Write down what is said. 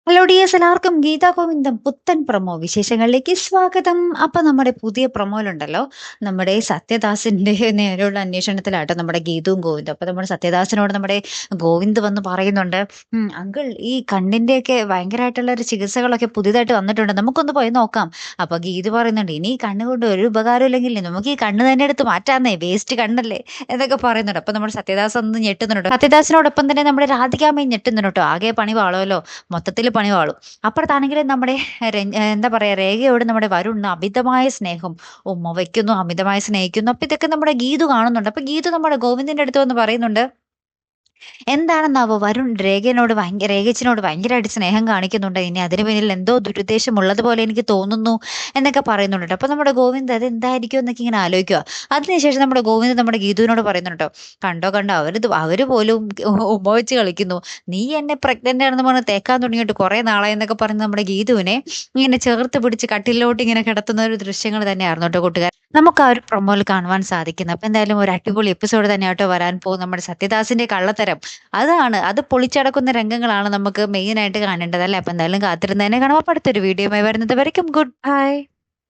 Hello dears, എല്ലാവർക്കും ഗീതാ ഗോവിന്ദം പുത്തൻ promo വിശേഷങ്ങളിലേക്ക് സ്വാഗതം. അപ്പൊ നമ്മുടെ പുതിയ പ്രൊമോയിലുണ്ടല്ലോ, നമ്മുടെ സത്യദാസിന്റെ നേരെയുള്ള അന്വേഷണത്തിലാട്ടോ നമ്മുടെ ഗീതവും ഗോവിന്ദും. അപ്പൊ നമ്മുടെ സത്യദാസിനോട് നമ്മുടെ ഗോവിന്ദ് വന്ന് പറയുന്നുണ്ട്, അങ്കിൾ ഈ കണ്ണിന്റെയൊക്കെ ഭയങ്കരമായിട്ടുള്ള ഒരു ചികിത്സകളൊക്കെ പുതിയതായിട്ട് വന്നിട്ടുണ്ട്, നമുക്കൊന്ന് പോയി നോക്കാം. അപ്പൊ ഗീത് പറയുന്നുണ്ട്, ഇനി ഈ കണ്ണ് കൊണ്ട് ഒരു ഉപകാരം ഇല്ലെങ്കിൽ നമുക്ക് ഈ കണ്ണ് തന്നെ എടുത്ത് മാറ്റാന്നേ, വേസ്റ്റ് കണ്ണല്ലേ എന്നൊക്കെ പറയുന്നുണ്ട്. അപ്പൊ നമ്മുടെ സത്യദാസ് ഒന്ന് ഞെട്ടുന്നുണ്ട്. സത്യദാസിനോടൊപ്പം തന്നെ നമ്മുടെ രാധികാമ്മയും ഞെട്ടുന്നുണ്ട് കേട്ടോ. ആകെ പണി വാളുമല്ലോ, മൊത്തത്തിൽ പണി വാളും. അപ്പുറത്താണെങ്കിൽ നമ്മുടെ എന്താ പറയാ, രേഖയോട് നമ്മുടെ വരുണ് അമിതമായ സ്നേഹം ഉമ്മ വയ്ക്കുന്നു, അമിതമായി സ്നേഹിക്കുന്നു. അപ്പൊ ഇതൊക്കെ നമ്മുടെ ഗീതു കാണുന്നുണ്ട്. അപ്പൊ ഗീതു നമ്മുടെ ഗോവിന്ദിന്റെ അടുത്ത് വന്ന് പറയുന്നുണ്ട്, എന്താണെന്നാവോ വരുൺ രേഖച്ചിനോട് ഭയങ്കരമായിട്ട് സ്നേഹം കാണിക്കുന്നുണ്ട്, ഇനി അതിന് പിന്നിൽ എന്തോ ദുരുദ്ദേശം ഉള്ളതുപോലെ എനിക്ക് തോന്നുന്നു എന്നൊക്കെ പറയുന്നുണ്ട്. അപ്പൊ നമ്മുടെ ഗോവിന്ദ് അത് എന്തായിരിക്കും എന്നൊക്കെ ഇങ്ങനെ ആലോചിക്കുക. അതിനുശേഷം നമ്മുടെ ഗോവിന്ദ് നമ്മുടെ ഗീതുവിനോട് പറയുന്നുണ്ടോ, കണ്ടോ കണ്ടോ, അവര് പോലും ഉമ്മ വെച്ച് കളിക്കുന്നു, നീ എന്നെ പ്രഗ്നന്റ് ആണെന്ന് പറഞ്ഞ് തേക്കാൻ തുടങ്ങിയിട്ട് കുറെ നാളായി എന്നൊക്കെ പറഞ്ഞ് നമ്മുടെ ഗീതുവിനെ ഇങ്ങനെ ചേർത്ത് പിടിച്ച് കട്ടിലോട്ട് ഇങ്ങനെ കിടത്തുന്ന ഒരു ദൃശ്യങ്ങൾ തന്നെയായിരുന്നു കേട്ടോ കൂട്ടുകാർ, നമുക്ക് ആ ഒരു പ്രൊമോയിൽ കാണുവാൻ സാധിക്കുന്നത്. അപ്പൊ എന്തായാലും ഒരു അടിപൊളി എപ്പിസോഡ് തന്നെയാട്ടോ വരാൻ പോകും. നമ്മുടെ സത്യദാസിന്റെ കള്ളത്തരം, അത് പൊളിച്ചടക്കുന്ന രംഗങ്ങളാണ് നമുക്ക് മെയിൻ ആയിട്ട് കാണേണ്ടത് അല്ലേ. അപ്പൊ എന്തായാലും കാത്തിരുന്ന് തന്നെ കാണാം. അപ്പൊ അടുത്തൊരു വീഡിയോയുമായി വരുന്നത് വരയ്ക്കും ഗുഡ് ബൈ.